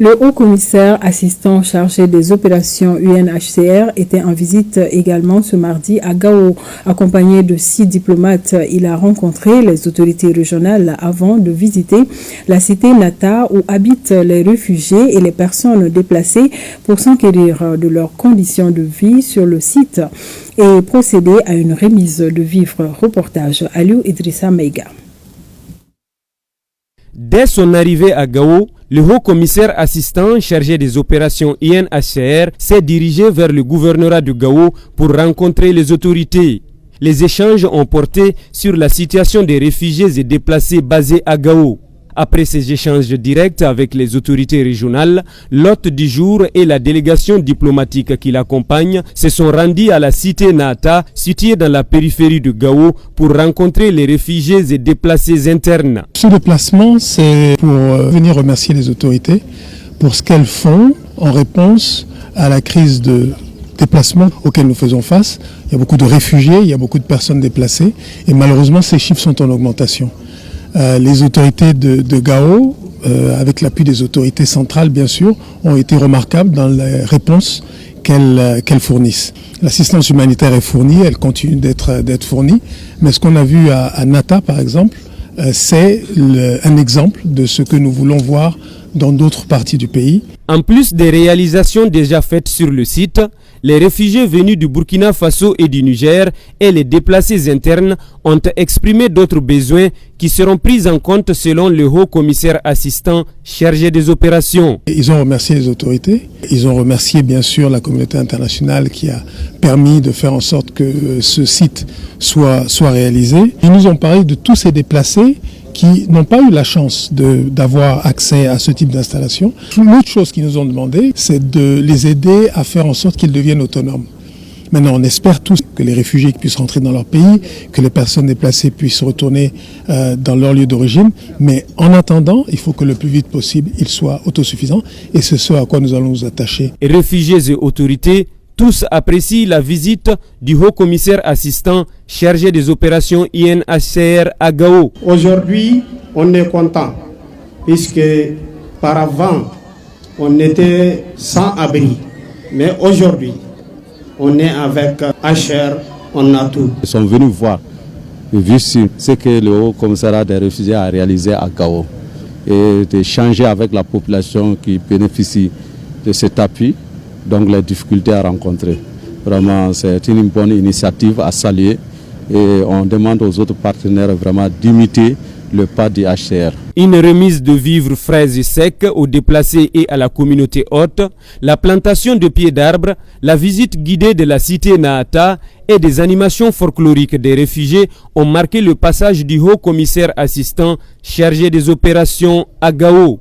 Le haut-commissaire assistant chargé des opérations UNHCR était en visite également ce mardi à Gao. Accompagné de 6 diplomates, il a rencontré les autorités régionales avant de visiter la cité Nata où habitent les réfugiés et les personnes déplacées pour s'enquérir de leurs conditions de vie sur le site et procéder à une remise de vivres. Reportage Aliou Idrissa Meiga. Dès son arrivée à Gao, le haut-commissaire assistant chargé des opérations UNHCR s'est dirigé vers le gouvernorat de Gao pour rencontrer les autorités. Les échanges ont porté sur la situation des réfugiés et déplacés basés à Gao. Après ces échanges directs avec les autorités régionales, l'hôte du jour et la délégation diplomatique qui l'accompagne se sont rendus à la cité Nata, située dans la périphérie de Gao, pour rencontrer les réfugiés et déplacés internes. Ce déplacement, c'est pour venir remercier les autorités pour ce qu'elles font en réponse à la crise de déplacement auquel nous faisons face. Il y a beaucoup de réfugiés, il y a beaucoup de personnes déplacées et malheureusement ces chiffres sont en augmentation. Les autorités de Gao, avec l'appui des autorités centrales bien sûr, ont été remarquables dans les réponses qu'elles fournissent. L'assistance humanitaire est fournie, elle continue d'être fournie, mais ce qu'on a vu à Nata par exemple, c'est un exemple de ce que nous voulons voir dans d'autres parties du pays. En plus des réalisations déjà faites sur le site, les réfugiés venus du Burkina Faso et du Niger et les déplacés internes ont exprimé d'autres besoins qui seront pris en compte selon le haut-commissaire assistant chargé des opérations. Ils ont remercié les autorités, ils ont remercié bien sûr la communauté internationale qui a permis de faire en sorte que ce site soit réalisé. Ils nous ont parlé de tous ces déplacés qui n'ont pas eu la chance d'avoir accès à ce type d'installation. L'autre chose qu'ils nous ont demandé, c'est de les aider à faire en sorte qu'ils deviennent autonomes. Maintenant, on espère tous que les réfugiés puissent rentrer dans leur pays, que les personnes déplacées puissent retourner dans leur lieu d'origine. Mais en attendant, il faut que le plus vite possible, ils soient autosuffisants. Et c'est ce à quoi nous allons nous attacher. Réfugiés et autorités, tous apprécient la visite du haut-commissaire assistant chargé des opérations UNHCR à Gao. Aujourd'hui, on est content puisque par avant, on était sans abri. Mais aujourd'hui, on est avec HR, on a tout. Ils sont venus voir, vu ce que le haut-commissariat des réfugiés a réalisé à Gao et d'échanger avec la population qui bénéficie de cet appui. Donc les difficultés à rencontrer. Vraiment, c'est une bonne initiative à saluer et on demande aux autres partenaires vraiment d'imiter le pas du HCR. Une remise de vivres frais et secs aux déplacés et à la communauté haute, la plantation de pieds d'arbres, la visite guidée de la cité Nata et des animations folkloriques des réfugiés ont marqué le passage du haut-commissaire assistant chargé des opérations à Gao.